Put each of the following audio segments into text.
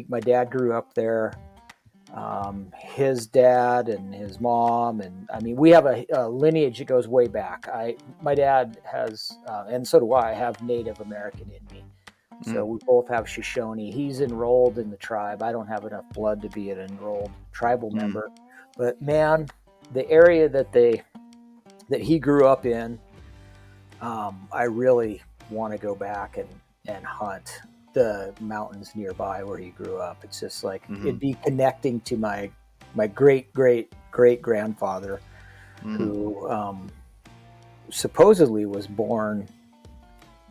My dad grew up there. His dad and his mom, and I mean, we have a lineage that goes way back. My dad has, and so do I, have Native American in me. So we both have Shoshone. He's enrolled in the tribe. I don't have enough blood to be an enrolled tribal member. But man, the area that he grew up in, I really want to go back and hunt the mountains nearby where he grew up. It's just like it'd be connecting to my great grandfather, who supposedly was born.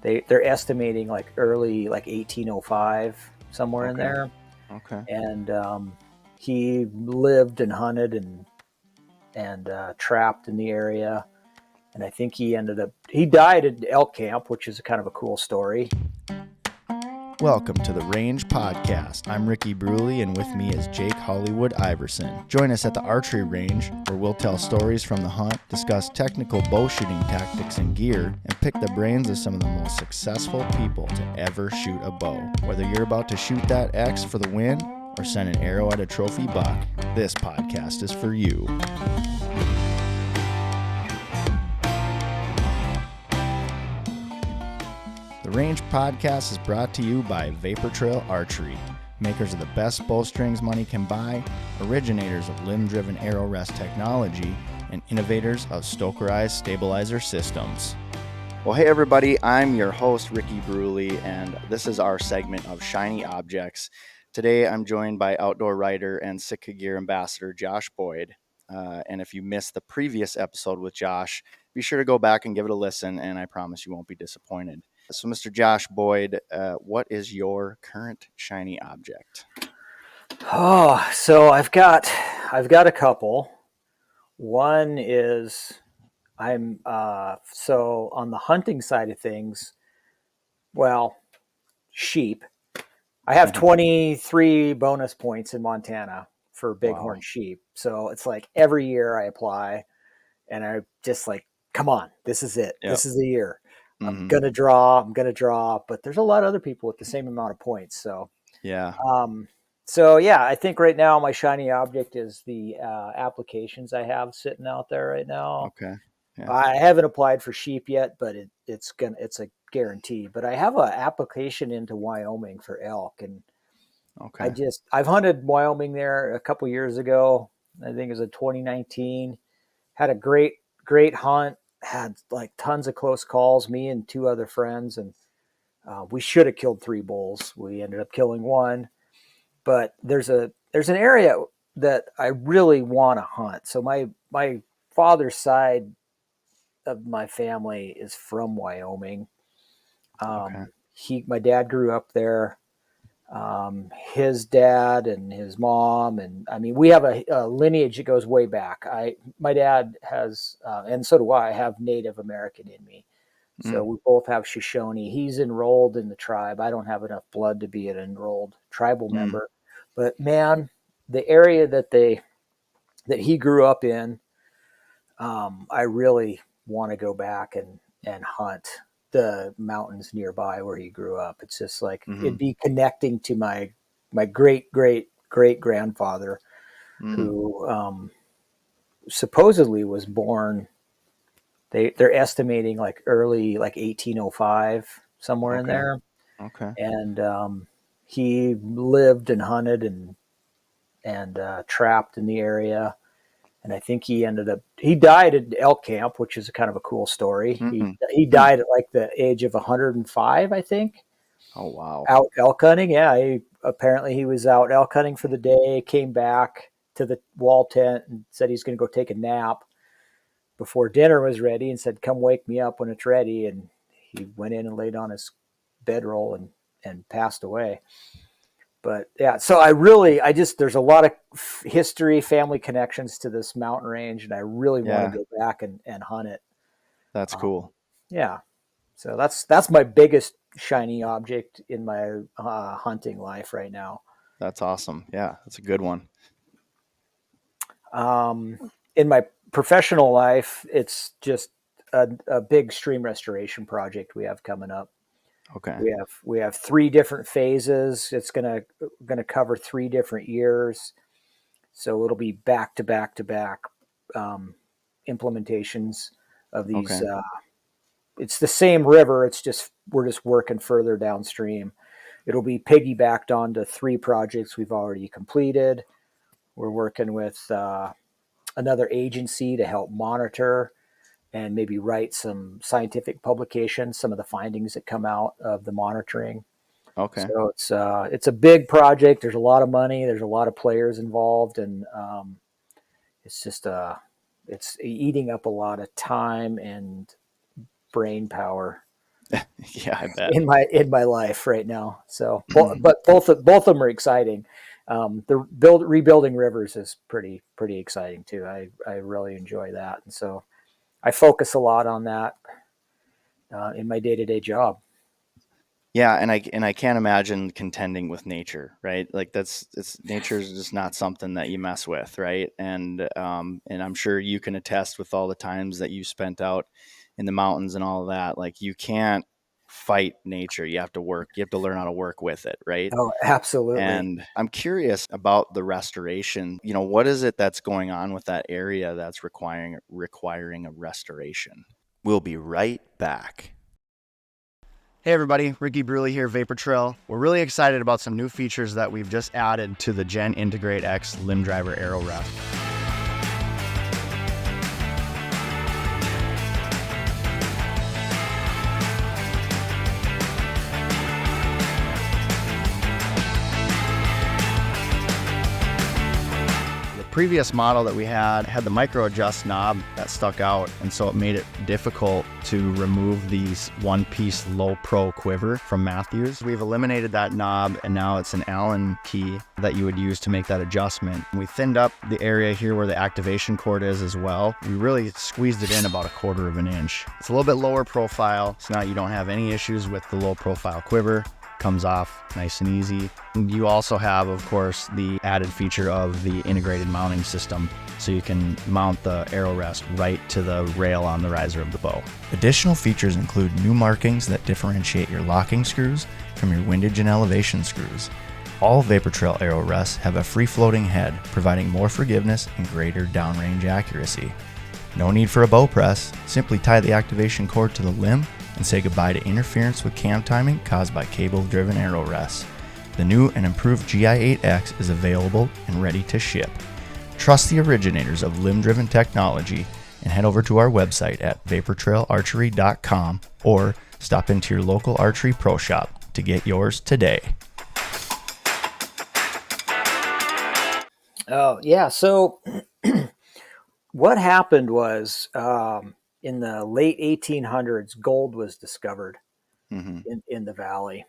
They're estimating like early 1805, somewhere in there. Okay. And he lived and hunted and trapped in the area. And I think he died at elk camp, which is kind of a cool story. Welcome to the Range Podcast. I'm Ricky Bruley, and with me is Jake Hollywood Iverson. Join us at the Archery range, where we'll tell stories from the hunt, discuss technical bow shooting tactics and gear, and pick the brains of some of the most successful people to ever shoot a bow. Whether you're about to shoot that X for the win or send an arrow at a trophy buck, this podcast is for you. The Range Podcast is brought to you by Vapor Trail Archery, makers of the best bowstrings money can buy, originators of limb-driven arrow rest technology, and innovators of Stokerized stabilizer systems. Well, hey everybody, I'm your host, Ricky Bruley, and this is our segment of Shiny Objects. Today I'm joined by outdoor writer and Sitka Gear ambassador Josh Boyd. And if you missed the previous episode with Josh, be sure to go back and give it a listen, and I promise you won't be disappointed. So, Mr. Josh Boyd, what is your current shiny object? Oh, so I've got a couple. One is so on the hunting side of things, well, sheep. I have 23 bonus points in Montana for bighorn sheep. So it's like every year I apply and I just like, come on, this is it. Yep. This is the year. I'm going to draw, but there's a lot of other people with the same amount of points. So, yeah. I think right now my shiny object is the applications I have sitting out there right now. Okay. Yeah. I haven't applied for sheep yet, but it's a guarantee. But I have an application into Wyoming for elk, and I've hunted Wyoming there a couple years ago. I think it was in 2019. Had a great hunt. Had like tons of close calls. Me and two other friends, and we should have killed 3 bulls. We ended up killing 1. But there's an area that I really want to hunt. So my father's side of my family is from Wyoming. My dad grew up there. His dad and his mom, and I mean, we have a lineage that goes way back. My dad has, and so do I, have Native American in me. So we both have Shoshone. He's enrolled in the tribe. I don't have enough blood to be an enrolled tribal member. But man, the area that he grew up in, I really want to go back and hunt the mountains nearby where he grew up. It's just like it'd be connecting to my great grandfather, who supposedly was born. They're estimating like early 1805, somewhere in there. Okay. And he lived and hunted and trapped in the area. And I think he died at elk camp, which is kind of a cool story. He died at like the age of 105, I think. Oh, wow. Out elk hunting. Yeah. Apparently he was out elk hunting for the day, came back to the wall tent and said he's going to go take a nap before dinner was ready, and said, come wake me up when it's ready. And he went in and laid on his bedroll and passed away. But yeah, so there's a lot of history, family connections to this mountain range, and I really want to go back and hunt it. That's cool. Yeah. So that's my biggest shiny object in my hunting life right now. That's awesome. Yeah, that's a good one. In my professional life, it's just a big stream restoration project we have coming up. Okay. We have 3 different phases. It's gonna cover 3 different years, so it'll be back to back to back implementations of these. Okay. It's the same river. It's just we're just working further downstream. It'll be piggybacked onto 3 projects we've already completed. We're working with another agency to help monitor and maybe write some scientific publications, some of the findings that come out of the monitoring. Okay. So it's a big project. There's a lot of money. There's a lot of players involved, and it's just it's eating up a lot of time and brain power Yeah, I bet. in my life right now. So, but both of them are exciting. The rebuilding rivers is pretty exciting too. I really enjoy that, and so I focus a lot on that in my day to day job. Yeah, and I can't imagine contending with nature, right? Like nature is just not something that you mess with, right? And I'm sure you can attest with all the times that you spent out in the mountains and all of that. Like you can't fight nature. You have to work. You have to learn how to work with it, right? Oh, absolutely. And I'm curious about the restoration. What is it that's going on with that area that's requiring a restoration? We'll be right back. Hey everybody, Ricky Bruley here, Vapor Trail. We're really excited about some new features that we've just added to the Gen Integrate X limb driver aero rest. Previous model that we had the micro adjust knob that stuck out, and so it made it difficult to remove these one-piece low pro quiver from Matthews. We've eliminated that knob, and now it's an Allen key that you would use to make that adjustment. We thinned up the area here where the activation cord is as well. We really squeezed it in about 1/4 of an inch. It's a little bit lower profile, so now you don't have any issues with the low profile quiver. Comes off nice and easy. And you also have, of course, the added feature of the integrated mounting system, so you can mount the arrow rest right to the rail on the riser of the bow. Additional features include new markings that differentiate your locking screws from your windage and elevation screws. All Vapor Trail arrow rests have a free-floating head, providing more forgiveness and greater downrange accuracy. No need for a bow press. Simply tie the activation cord to the limb and say goodbye to interference with cam timing caused by cable-driven arrow rests. The new and improved GI8X is available and ready to ship. Trust the originators of limb-driven technology and head over to our website at vaportrailarchery.com or stop into your local archery pro shop to get yours today. Oh yeah. So what happened was in the late 1800s, gold was discovered in the valley.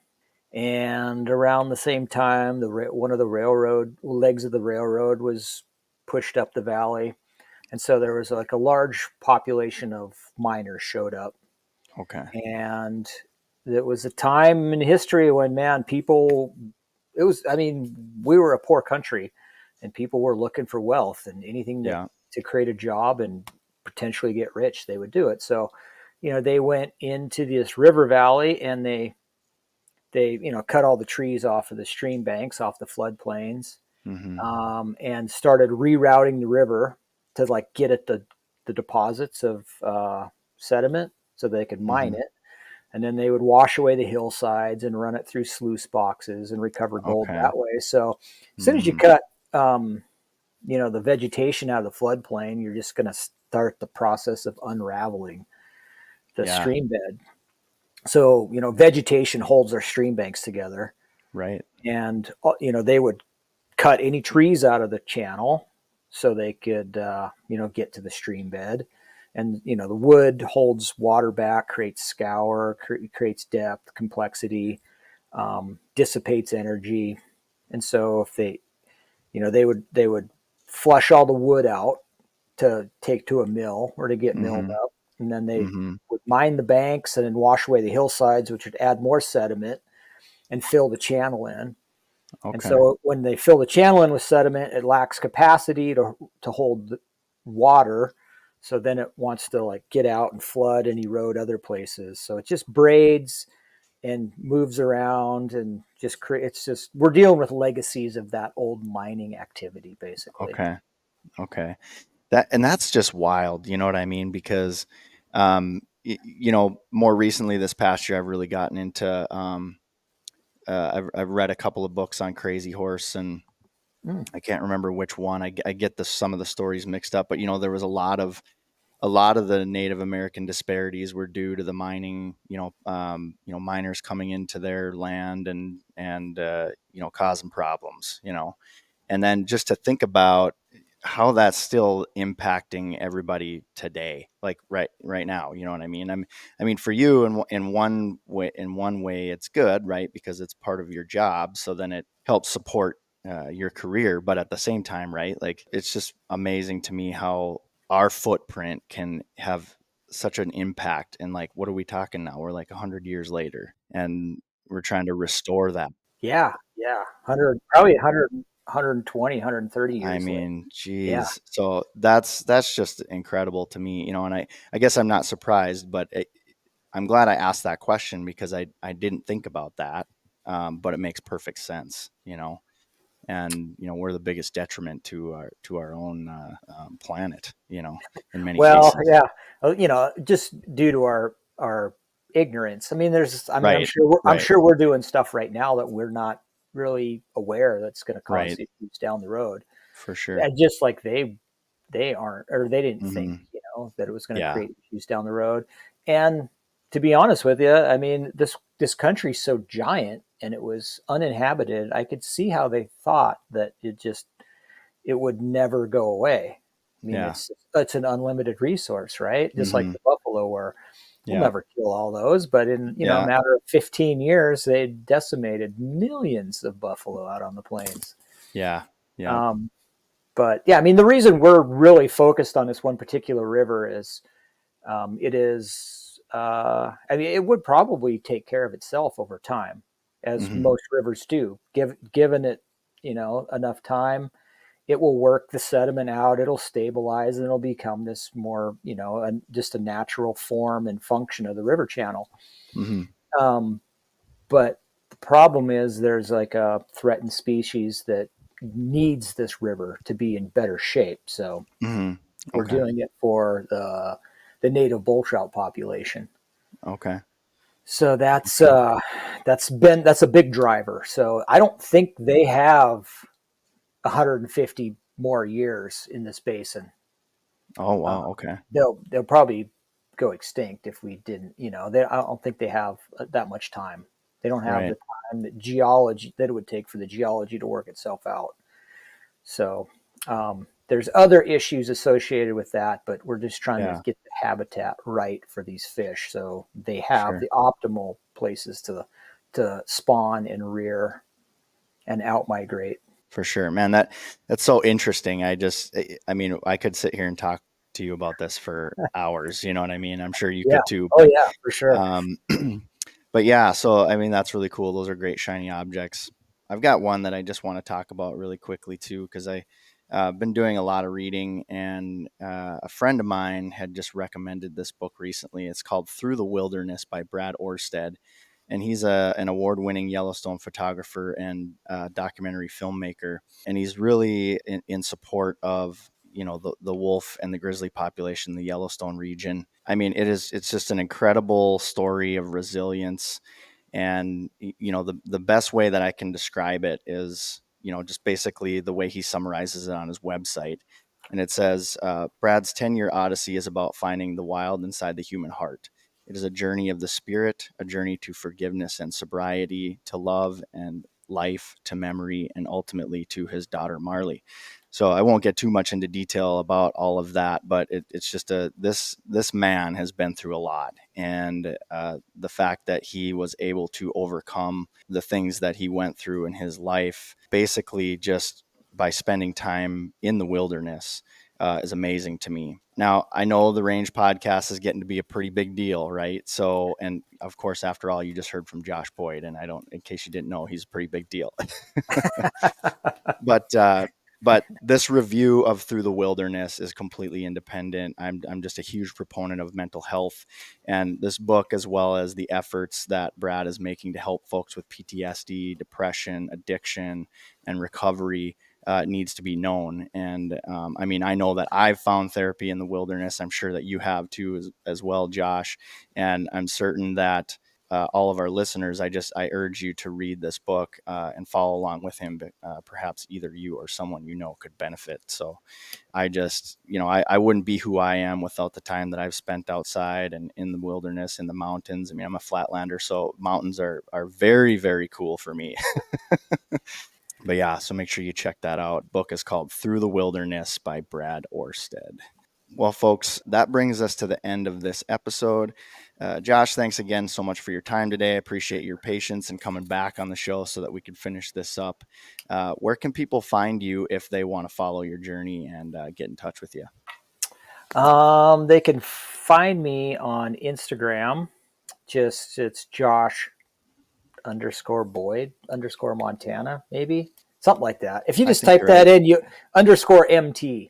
And around the same time, one of the railroad legs of the railroad was pushed up the valley. And so there was like a large population of miners showed up. Okay. And it was a time in history when, man, we were a poor country and people were looking for wealth, and anything to create a job and potentially get rich, they would do it. So, they went into this river valley and they cut all the trees off of the stream banks, off the floodplains, and started rerouting the river to like get at the deposits of sediment so they could mine it. And then they would wash away the hillsides and run it through sluice boxes and recover gold that way. So as soon as you cut, the vegetation out of the floodplain, you're just going to start the process of unraveling the stream bed. So, vegetation holds our stream banks together. Right. And, they would cut any trees out of the channel so they could, get to the stream bed. And, the wood holds water back, creates scour, creates depth, complexity, dissipates energy. And so if they would flush all the wood out to take to a mill or to get milled up. And then they would mine the banks and then wash away the hillsides, which would add more sediment and fill the channel in. Okay. And so when they fill the channel in with sediment, it lacks capacity to hold water. So then it wants to like get out and flood and erode other places. So it just braids and moves around and just it's just we're dealing with legacies of that old mining activity basically. Okay. Okay. That's just wild. You know what I mean? Because, more recently this past year, I've really gotten into, I've read a couple of books on Crazy Horse, and Mm. I can't remember which one. I get some of the stories mixed up, but there was a lot of the Native American disparities were due to the mining, miners coming into their land and causing problems, and then just to think about how that's still impacting everybody today, like right now, you know what I mean? I mean, for you, in one way, it's good, right? Because it's part of your job, so then it helps support your career. But at the same time, right, like it's just amazing to me how our footprint can have such an impact. And like, what are we talking now? We're like 100 years later, and we're trying to restore that. Yeah, yeah, 100, probably 100, 120, 130 I years later. mean, Yeah. geez. So that's just incredible to me, and I guess I'm not surprised, but I'm glad I asked that question because I didn't think about that. But it makes perfect sense, and we're the biggest detriment to our own planet, in many Well, cases. yeah, just due to our ignorance. I mean, I mean, Right, I'm right, sure we're doing stuff right now that we're not really aware that's going to cause right, issues down the road. for sure. And just like they aren't, or they didn't think, Hmm. that it was going to Yeah. create issues down the road. And to be honest with you, I mean, this country's so giant and it was uninhabited. I could see how they thought that it would never go away. I mean, Yeah. it's an unlimited resource, right? Just like Hmm. the buffalo, where we'll Yeah. never kill all those, but in a Yeah. matter of 15 years, they decimated millions of buffalo out on the plains. Yeah. Yeah. Um, but yeah, I mean, the reason we're really focused on this one particular river is it is. I mean, it would probably take care of itself over time, as Hmm. most rivers do. Given it, enough time, it will work the sediment out. It'll stabilize, and it'll become this more, just a natural form and function of the river channel. Hmm. Um, but the problem is there's like a threatened species that needs this river to be in better shape. So Hmm. we're Okay. doing it for the native bull trout population. Okay. So Okay. that's a big driver. So I don't think they have 150 more years in this basin. Oh, Uh, wow. Okay. they'll probably go extinct if we didn't. I don't think they have that much time. They don't have Right. the time that it would take for the geology to work itself out. So there's other issues associated with that, but we're just trying to Yeah. get the habitat right for these fish, so they have Sure. the optimal places to spawn and rear and out migrate. For sure, man. That's so interesting. I mean, I could sit here and talk to you about this for hours. You know what I mean? I'm sure you Yeah. could too. Oh But, yeah, for sure. um, but yeah. So I mean, that's really cool. Those are great shiny objects. I've got one that I just want to talk about really quickly too, because been doing a lot of reading, and a friend of mine had just recommended this book recently. It's called Through the Wilderness by Brad Orsted, and he's an award-winning Yellowstone photographer and documentary filmmaker, and he's really in support of the wolf and the grizzly population in the Yellowstone region. I mean, it's just an incredible story of resilience, and the best way that I can describe it is just basically the way he summarizes it on his website. And it says, Brad's 10-year odyssey is about finding the wild inside the human heart. It is a journey of the spirit, a journey to forgiveness and sobriety, to love and life, to memory, and ultimately to his daughter Marley. So I won't get too much into detail about all of that, but it's just this man has been through a lot, and the fact that he was able to overcome the things that he went through in his life, basically just by spending time in the wilderness, is amazing to me. Now, I know the Range podcast is getting to be a pretty big deal, right? So, and of course, after all, you just heard from Josh Boyd, and in case you didn't know, he's a pretty big deal. But But this review of Through the Wilderness is completely independent. I'm just a huge proponent of mental health, and this book, as well as the efforts that Brad is making to help folks with PTSD, depression, addiction, and recovery, needs to be known. And I mean, I know that I've found therapy in the wilderness. I'm sure that you have too, as well, Josh. And I'm certain that all of our listeners, I urge you to read this book and follow along with him. Perhaps either you or someone you know could benefit. So I just, I wouldn't be who I am without the time that I've spent outside and in the wilderness, in the mountains. I mean, I'm a flatlander, so mountains are very, very cool for me. But yeah, so make sure you check that out. Book is called Through the Wilderness by Brad Orsted. Well, folks, that brings us to the end of this episode. Josh, thanks again so much for your time today. I appreciate your patience and coming back on the show so that we could finish this up. Where can people find you if they want to follow your journey and get in touch with you? They can find me on Instagram. It's Josh _Boyd _Montana, maybe something like that. If you just type that in, you _MT.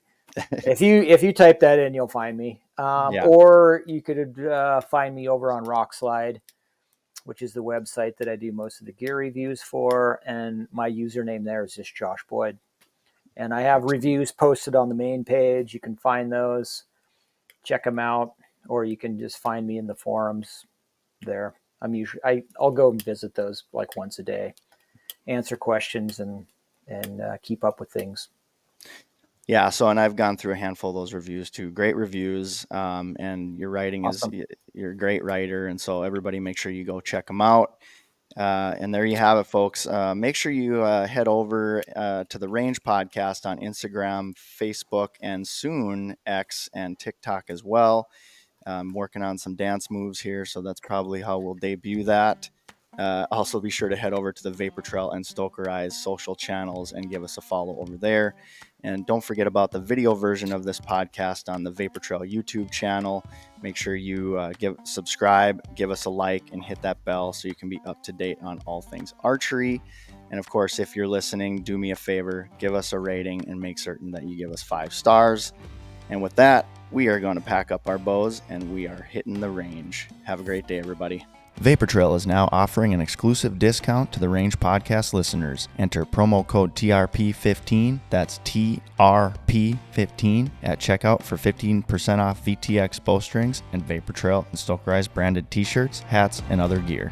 If you type that in, you'll find me. Or you could find me over on Rockslide, which is the website that I do most of the gear reviews for. And my username there is just Josh Boyd. And I have reviews posted on the main page. You can find those, check them out, or you can just find me in the forums there. I'll go and visit those like once a day, answer questions and keep up with things. Yeah. So, and I've gone through a handful of those reviews too. Great reviews. And your writing awesome. You're a great writer. And so everybody make sure you go check them out. And there you have it, folks. Make sure you head over to the Range Podcast on Instagram, Facebook, and soon X and TikTok as well. I'm working on some dance moves here, so that's probably how we'll debut that. Also, be sure to head over to the Vapor Trail and Stokerized social channels and give us a follow over there. And don't forget about the video version of this podcast on the Vapor Trail YouTube channel. Make sure you subscribe, give us a like, and hit that bell so you can be up to date on all things archery. And of course, if you're listening, do me a favor, give us a rating and make certain that you give us 5 stars. And with that, we are going to pack up our bows and we are hitting the range. Have a great day, everybody. Vapor Trail is now offering an exclusive discount to the Range Podcast listeners. Enter promo code TRP15, that's TRP15, at checkout for 15% off VTX bowstrings and Vapor Trail and Stokerized branded t-shirts, hats, and other gear.